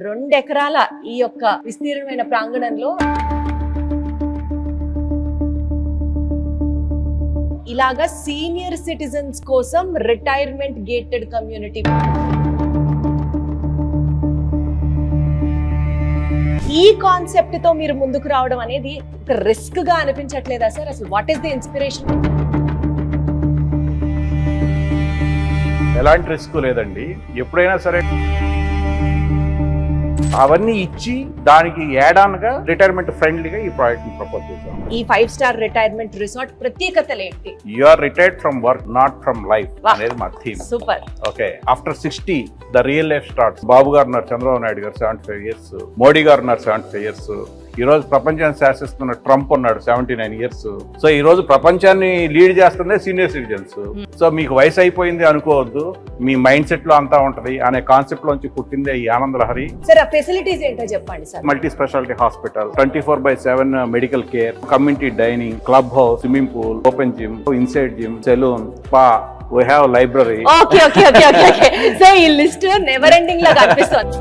2 ఎకరాల ఈ యొక్క విస్తీర్ణమైన ప్రాంగణంలో ఇలాగా సీనియర్ సిటిజన్స్ కోసం రిటైర్మెంట్ గేటెడ్ కమ్యూనిటీ. ఈ కాన్సెప్ట్ తో మీరు ముందుకు రావడం అనేది ఒక రిస్క్ గా అనిపించట్లేదా సార్? అసలు వాట్ ఈస్ ది ఇన్స్పిరేషన్? ఎలాంటి రిస్క్ లేదండి. ఎప్పుడైనా సరే అవన్నీ ఇచ్చి దానికి యాడ్ ఆన్ గా రిటైర్మెంట్ ఫ్రెండ్లీగా ఈ ప్రాజెక్ట్ ని ప్రపోజ్ చేశాం. ఈ 5 స్టార్ రిటైర్మెంట్ రిసార్ట్ ప్రత్యేకతలు ఏంటి? You are retired from work, not from life అనేది మా theme. Super. Okay, after 60 the real life starts. Babu గారు ఉన్నారు, చంద్రబాబు నాయుడు గారు 75 years, మోడీ గారు ఉన్నారు 75 years, ఈ రోజు ప్రపంచాన్ని శాసిస్తున్న ట్రంప్ ఉన్నాడు 79 years. సో ఈ రోజు ప్రపంచాన్ని లీడ్ చేస్తుందే సీనియర్ సిటిజన్స్. సో మీకు వయసు అయిపోయింది అనుకోవద్దు, మీ మైండ్ సెట్ లో అంతా ఉంటది అనే కాన్సెప్ట్ లోంచి పుట్టిందే ఈ ఆనంద లహరి. సార్ ఆ ఫెసిలిటీస్ ఏంటో చెప్పండి sir. Multi speciality hospital, 24/7 medical care, community dining, club house, swimming pool, open gym, inside gym, salon, spa, we have library. Okay. So ఈ లిస్ట్ నెవర్ ఎండింగ్ లా కనిపిస్తుంది.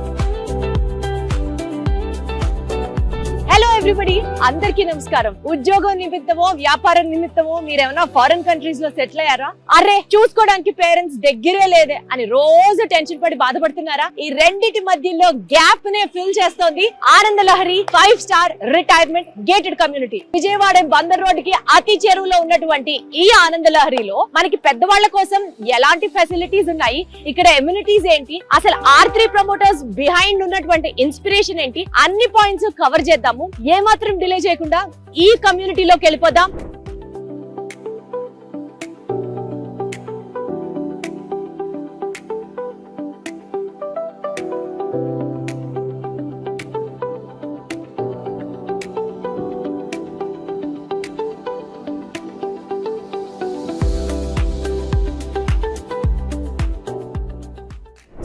హలో ఎవ్రీబడి, అందరికీ నమస్కారం. ఉద్యోగం నిమిత్తమో వ్యాపారం నిమిత్తమో మీరేమైనా ఫారెన్ కంట్రీస్ లో సెటిల్ అయ్యారా? అరే చూసుకోవడానికి పేరెంట్స్ దగ్గరే లేదే అని రోజు టెన్షన్ పడి బాధపడుతున్నారా? ఈ రెండిటి మధ్యలో గ్యాప్ నే ఫిల్ చేస్తోంది ఆనంద Lahari 5 star retirement gated community. Vijayawada Bandar road కి అతి చెరువులో ఉన్నటువంటి ఈ ఆనంద లహరిలో మనకి పెద్దవాళ్ల కోసం ఎలాంటి ఫెసిలిటీస్ ఉన్నాయి, ఇక్కడ ఎమ్యూనిటీస్ ఏంటి, అసలు R3 ప్రమోటర్స్ బిహైండ్ ఉన్నటువంటి ఇన్స్పిరేషన్ ఏంటి, అన్ని పాయింట్స్ కవర్ చేద్దాము. ఏమాత్రం డిలే చేయకుండా ఈ కమ్యూనిటీలోకి వెళ్ళిపోదాం.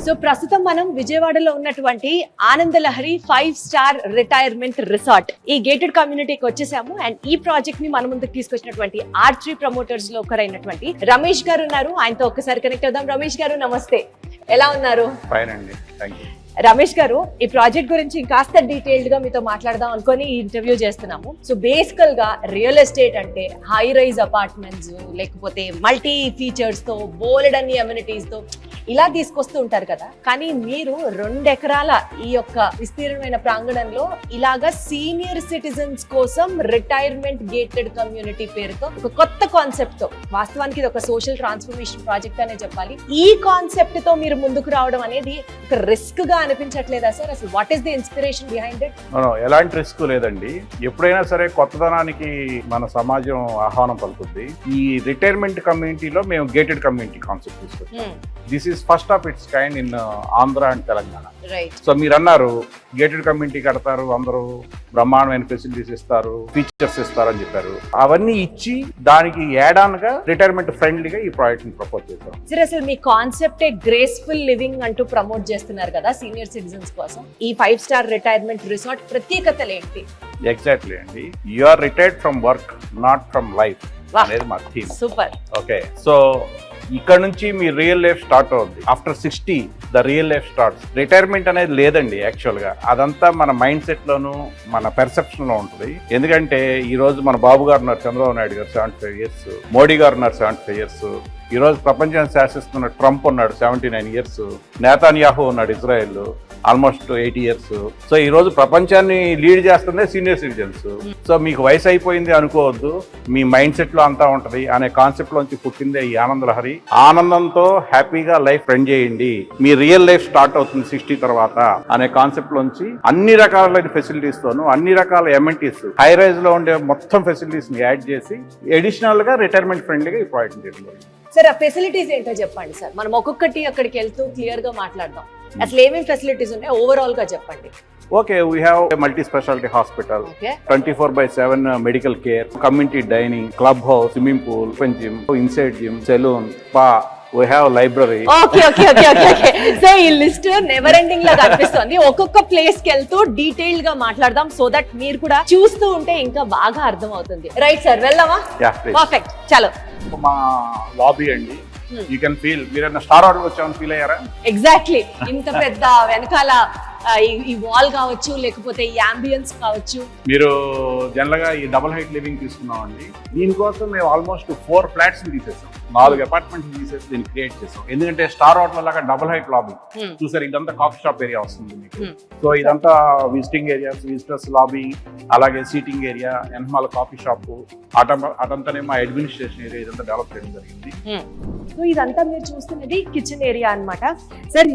సో ప్రస్తుతం మనం విజయవాడలో ఉన్నటువంటి ఆనంద లహరి 5 స్టార్ రిటైర్మెంట్ రిసార్ట్ ఈ గేటెడ్ కమ్యూనిటీకి వచ్చేసాము. అండ్ ఈ ప్రాజెక్ట్ ని మన ముందుకు తీసుకొచ్చినటువంటి R3 ప్రమోటర్స్ లో ఒకరైనటువంటి రమేష్ గారు ఉన్నారు. ఆయనతో ఒక్కసారి కనెక్ట్ అవుదాం. రమేష్ గారు నమస్తే, ఎలా ఉన్నారు? ఫైన్ అండి, థాంక్యూ. రమేష్ గారు, ఈ ప్రాజెక్ట్ గురించి ఇంకాస్త డీటెయిల్డ్ గా మీతో మాట్లాడదాం అనుకొని ఈ ఇంటర్వ్యూ చేస్తున్నాము. సో బేసికల్ గా రియల్ ఎస్టేట్ అంటే హై రైజ్ అపార్ట్మెంట్స్ లేకపోతే మల్టీ ఫీచర్స్ తో బోలెడ్ అన్ని అమ్యూనిటీస్ తో ఇలా తీసుకొస్తూ ఉంటారు కదా. కానీ మీరు 2 ఎకరాల ఈ యొక్క విస్తీర్ణమైన ప్రాంగణంలో ఇలాగా సీనియర్ సిటిజన్స్ కోసం రిటైర్మెంట్ గేటెడ్ కమ్యూనిటీ పేరుతో ఒక కొత్త కాన్సెప్ట్ తో, వాస్తవానికి ఇది ఒక సోషల్ ట్రాన్స్ఫర్మేషన్ ప్రాజెక్ట్ అనే చెప్పాలి. ఈ కాన్సెప్ట్ తో మీరు ముందుకు రావడం అనేది ఒక రిస్క్ గా అనిపించట్లేదా సార్? అసలు what is the inspiration behind it? ఎలాంటి రిస్క్ లేదండి. ఎప్పుడైనా సరే కొత్తదనానికి మన సమాజం ఆహ్వానం పలుకుతుంది. ఈ రిటైర్మెంట్ కమ్యూనిటీలో మేము గేటెడ్ కమ్యూనిటీ కాన్సెప్ట్ తీసుకొచ్చాం. This is first of it's kind in Andhra and Telangana. So మీరు అన్నారు గేటెడ్ కమ్యూనిటీ కడతారు, అందరూ బ్రహ్మాండమైన ఫెసిలిటీస్ ఇస్తారు, ఫీచర్స్ ఇస్తారు అని చెప్పారు. అవన్నీ ఇచ్చి దానికి యాడ్ ఆన్ గా రిటైర్మెంట్ ఫ్రెండ్లీగా ఈ ప్రాజెక్ట్ ని ప్రపోజ్ చేశాం. సార్ అసలు మీ కాన్సెప్టే గ్రేస్ఫుల్ లివింగ్ అంటూ ప్రమోట్ చేస్తున్నారు కదా సీనియర్ సిటిజన్స్ కోసం. ఈ 5 స్టార్ రిటైర్మెంట్ రిసార్ట్ ప్రత్యేకతలు ఏంటి? ఎగ్జాక్ట్లీ అండి, you are retired from work, not from life అనేది మా థీమ్. సూపర్. ఓకే, సో ఇక్కడ నుంచి మీ రియల్ లైఫ్ స్టార్ట్ అవుద్ది. After 60 the real life starts. Retirement అనేది లేదండి యాక్చువల్ గా, అదంతా మన మైండ్ సెట్ లోను మన పెర్సెప్షన్ లో ఉంటుంది. ఎందుకంటే ఈ రోజు మన బాబు గారు ఉన్నారు, చంద్రబాబు నాయుడు గారు 75 years, మోడీ గారు ఉన్నారు 75 years, ఈ రోజు ప్రపంచాన్ని శాసిస్తున్న ట్రంప్ ఉన్నాడు 79 years, నేతాన్యాహు ఉన్నాడు ఇజ్రాయెల్ ఆల్మోస్ట్ 80 years. సో ఈ రోజు ప్రపంచాన్ని లీడ్ చేస్తుందే సీనియర్ సిటిజన్స్. సో మీకు వయసు అయిపోయింది అనుకోవద్దు, మీ మైండ్ సెట్ లో అంతా ఉంటది అనే కాన్సెప్ట్ లోంచి పుట్టిందే ఈ ఆనంద లహరి. ఆనందంతో హ్యాపీగా లైఫ్ స్పెండ్ చేయండి, మీ రియల్ లైఫ్ స్టార్ట్ అవుతుంది 60 తర్వాత అనే కాన్సెప్ట్ లోంచి అన్ని రకాలైన ఫెసిలిటీస్ తోను అన్ని రకాల ఎమ్యూనిటీస్, హై రైజ్ లో ఉండే మొత్తం ఫెసిలిటీస్ ని యాడ్ చేసి అడిషనల్ గా రిటైర్మెంట్ ఫ్రెండ్లీగా ఈ ప్రాజెక్ట్ చేయండి. సార్ ఆ ఫెసిలిటీస్ ఏంటో చెప్పండి సార్. మనం ఒక్కొక్కటి అక్కడికి వెళ్తూ క్లియర్ గా మాట్లాడదాం. అసలు ఏమేమి ఫెసిలిటీస్ ఉన్నాయి ఓవరాల్ గా చెప్పండి. Okay, we have multi speciality hospital, 24/7 medical care, community dining, club house, swimming pool, open gym, inside gym, salon, spa, we have library. Okay. So ఈ లిస్ట్ నెవర్ ఎండింగ్ లా కనిపిస్తుంది. ఒక్కొక్క ప్లేస్ కి వెళ్తూ detail గా మాట్లాడదాం, సో దట్ మీరు కూడా చూస్తూ ఉంటే ఇంకా బాగా అర్థం అవుతుంది. రైట్ సార్, వెళ్దామా? పర్ఫెక్ట్, చలో. మా లాబీ అండి, యూ కెన్ ఫీల్. మీరేనా స్టార్ ఆర్డర్ వచ్చామని ఫీల్ అయ్యారా? ఎగ్జాక్ట్లీ. ఇంత పెద్ద వెనకాల ఈ వాల్ కావచ్చు లేకపోతే ఈ అంబియన్స్ కావచ్చు. మీరు జనరల్ గా ఈ డబుల్ హైట్ లివింగ్ తీసుకున్నామండి. దీనికోసం మేము ఆల్మోస్ట్ 4 ఫ్లాట్స్ తీసేసాం, 4 అపార్ట్మెంట్స్ తీసేసి దీన్ని క్రియేట్ చేసాం. ఎందుకంటే స్టార్ హోటల్ లాగా డబుల్ హైట్ లాబీ చూసారు, ఇదంతా కాఫీ షాప్ ఏరియా వస్తుంది మీకు. సో ఇదంతా విజిటింగ్ ఏరియాస్, విజిటర్స్ లాబీ, అలాగే సీటింగ్ ఏరియా, ఎన్మాల కాఫీ షాప్, అటంతానే మా అడ్మినిస్ట్రేషన్ ఏరియా, ఇదంతా డెవలప్ చేయడం జరిగింది. సో ఇదంతా మీరు చూస్తున్నది కిచెన్ ఏరియా అన్నమాట. సార్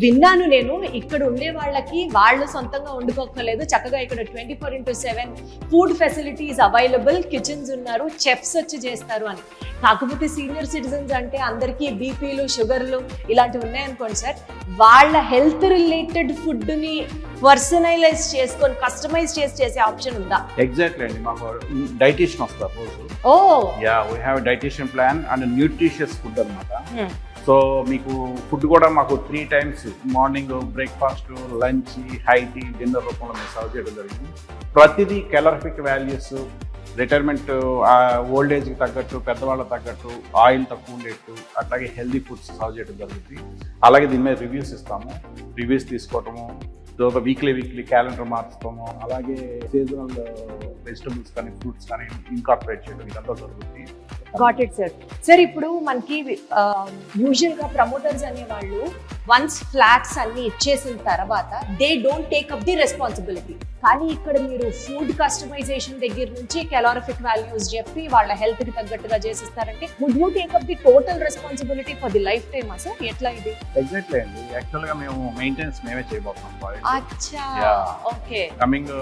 విన్నాను నేను, ఇక్కడ ఉండే వాళ్ళకి వాళ్ళు సొంతంగా వండుకోక్కర్లేదు, చక్కగా ఇక్కడ 24/7 ఫుడ్ ఫెసిలిటీస్ అవైలబుల్, కిచెన్స్ ఉన్నారు, చెఫ్స్ వచ్చి చేస్తారు అని. కాకపోతే సీనియర్ సిటిజన్స్ అంటే అందరికీ బీపీలు, షుగర్లు ఇలాంటివి ఉన్నాయనుకోండి సార్, వాళ్ళ హెల్త్ రిలేటెడ్ ఫుడ్ని పర్సనలైజ్ చేసుకొని కస్టమైజ్ చేసే ఆప్షన్ ఉందా? ఎగ్జాక్ట్లీ అండి, మాకు డైటీషియన్ వస్తారు రోజు. Oh yeah, we have dietitian plan and nutritious food అనమాట. సో మీకు ఫుడ్ కూడా మాకు 3 times morning breakfast, lunch, high tea, dinner రూపంలో మేము సర్వ్ చేయడం జరిగింది. ప్రతిదీ క్యాలరిఫిక్ వాల్యూస్, రిటైర్మెంట్ ఓల్డ్ ఏజ్కి తగ్గట్టు, పెద్దవాళ్ళకి తగ్గట్టు, ఆయిల్ తక్కువ ఉండేట్టు, అట్లాగే హెల్దీ ఫుడ్స్ సర్వ్ చేయడం జరుగుతుంది. అలాగే దీని మీద రివ్యూస్ ఇస్తాము, రివ్యూస్ తీసుకోవటము, వీక్లీ క్యాలెండర్ మార్చుతాము, అలాగే సీజనల్ వెజిటబుల్స్ కానీ ఫ్రూట్స్ కానీ ఇన్కార్పొరేట్ చేయడం, ఇదంతా జరుగుతుంది. Got it sir. సార్ ఇప్పుడు మనకి యూజువల్ గా ప్రమోటర్స్ అనేవాళ్ళు వన్స్ ఫ్లాట్స్ అన్ని ఇచ్చేసిన తర్వాత they don't take up the responsibility. కానీ ఇక్కడ మీరు ఫుడ్ కస్టమైజేషన్ దగ్గర నుంచి కెలారిఫిక్ వాల్యూస్ చెప్పి వాళ్ళ హెల్త్ కి తగ్గట్టుగా చేసిస్తారంటే would you take up the total responsibility for the life time sir? ఎట్లా ఇది? ఎగ్జాక్ట్లీ అండి, యాక్చువల్ గా మేము మెయింటెనెన్స్ మేమే చేయబోతున్నాం. అచ్చా, ఓకే. కమింగ్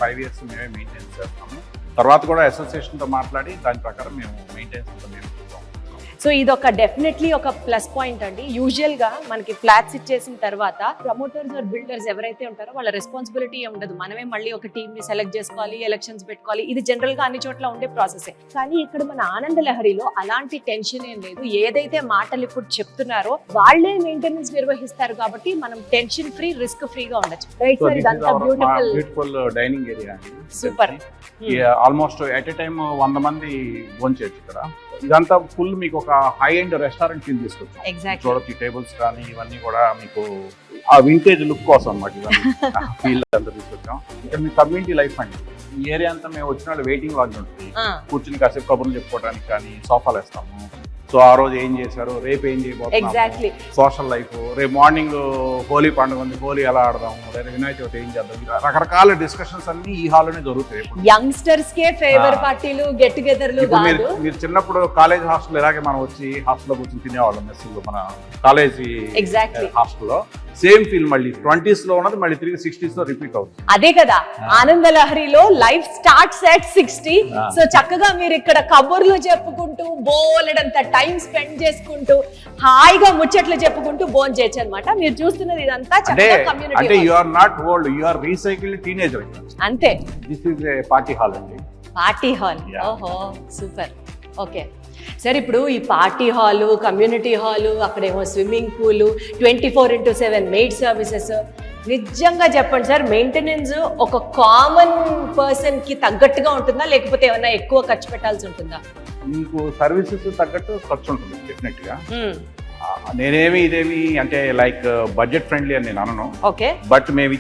5 years మేమే మెయింటెనెన్స్ చేస్తాము. తర్వాత కూడా అసోసియేషన్ తో మాట్లాడి దాని ప్రకారం మేము మెయింటెనెన్స్ మేము చూద్దాం. సో ఇది ఒక డెఫినెట్లీ ఒక ప్లస్ పాయింట్ అండి. యూజువల్ గా మనకి ఫ్లాట్స్ ఇచ్చేసిన తర్వాత ప్రమోటర్స్ ఆర్ బిల్డర్స్ ఎవరైతే ఉంటారో వాళ్ళ రెస్పాన్సిబిలిటీ ఉండదు, మనమే మళ్ళీ ఒక టీమ్ ని సెలెక్ట్ చేసుకోవాలి, ఎలక్షన్స్ పెట్టుకోవాలి. ఇది జనరల్ గా అన్ని చోట్ల ఉండే ప్రాసెసే. కానీ ఇక్కడ మన ఆనంద లహరిలో అలాంటి టెన్షన్ ఏం లేదు. ఏదైతే మాటలు ఇప్పుడు చెప్తున్నారో వాళ్ళే మెయింటెనెన్స్ నిర్వహిస్తారు కాబట్టి మనం టెన్షన్ ఫ్రీ, రిస్క్ ఫ్రీగా ఉండొచ్చు. రైట్ సార్, ఇదంతా బ్యూటిఫుల్ డైనింగ్ ఏరియా అండి. Super. Almost at a time 100 మంది భోంచేయచ్చు ఇక్కడ. ఇదంతా ఫుల్ మీకు ఒక హై ఎండ్ రెస్టారెంట్ ఫీల్ తీసుకొచ్చాం. ఎగ్జాక్ట్లీ. చూడొచ్చు టేబుల్స్ కానీ ఇవన్నీ కూడా మీకు ఆ వింటేజ్ లుక్ కోసం అన్నమాట ఇవన్నీ ఫీల్ అంతా తీసుకొచ్చాం. ఇక్కడ మీ కమ్యూనిటీ లైఫ్ అండి. ఈ ఏరియా అంతా మేము వచ్చిన వాళ్ళు వెయిటింగ్ లాంజ్ ఉంటుంది, కూర్చుని కాసేపు కబుర్లు చెప్పుకోవడానికి కానీ సోఫాలు వేస్తాము. సో ఆ రోజు ఏం చేశారు, రేపు ఏం చేయబోతున్నాము, సోషల్ లైఫ్, రేపు మార్నింగ్ హోలీ పండుగ ఉంది, హోలీ ఎలా ఆడదాము, లేదా వినాయక చవితి ఏం చేద్దాం, రకరకాల డిస్కషన్స్ అన్ని ఈ హాల్లోనే జరుగుతాయి. యంగ్స్టర్స్ కే ఫేవర్ పార్టీలు, గెట్ టుగెదర్లు కాదు. మీరు చిన్నప్పుడు కాలేజ్ హాస్టల్ ఇలాగే మనం వచ్చి హాస్టల్లో కూర్చొని తినేవాళ్ళం మెస్సుల్లో, మన కాలేజీ హాస్టల్లో. సేమ్ ఫీల్ మళ్ళీ 20s లో ఉన్నది మళ్ళీ తిరిగి 60s లో రిపీట్ అవుతుంది. అదే కదా ఆనంద లహరిలో లైఫ్ స్టార్ట్స్ at 60. సో చక్కగా మీరు ఇక్కడ కబుర్లు చెప్పుకుంటూ బోలెడంత టైం స్పెండ్ చేసుకుంటూ హాయిగా ముచ్చట్లు చెప్పుకుంటూ బోన్ చేయొచ్చు అనమాట. మీరు చూస్తున్నది ఇదంతా చక్కగా కమ్యూనిటీ. అంటే you are not old, you are recycled teenager. అంతే. This is a party hall అండి. Party hall. ఓహో సూపర్. ఓకే సార్, ఇప్పుడు ఈ పార్టీ హాలు, కమ్యూనిటీ హాలు, అక్కడేమో స్విమ్మింగ్ పూల్, 24/7 మెయిడ్ సర్వీసెస్, నిజంగా చెప్పండి సార్, మెయింటెనెన్స్ ఒక కామన్ పర్సన్ కి తగ్గట్టుగా ఉంటుందా లేకపోతే ఏమైనా ఎక్కువ ఖర్చు పెట్టాల్సి ఉంటుందా? మీకు సర్వీసెస్ తగ్గట్టు ఖర్చు ఉంటుంది డెఫినెట్ గా. నేనేమి ఇదేమి అంటే లైక్ బడ్జెట్ ఫ్రెండ్లీ అని నేను అనను. ఓకే. బట్ మేము ఇచ్చే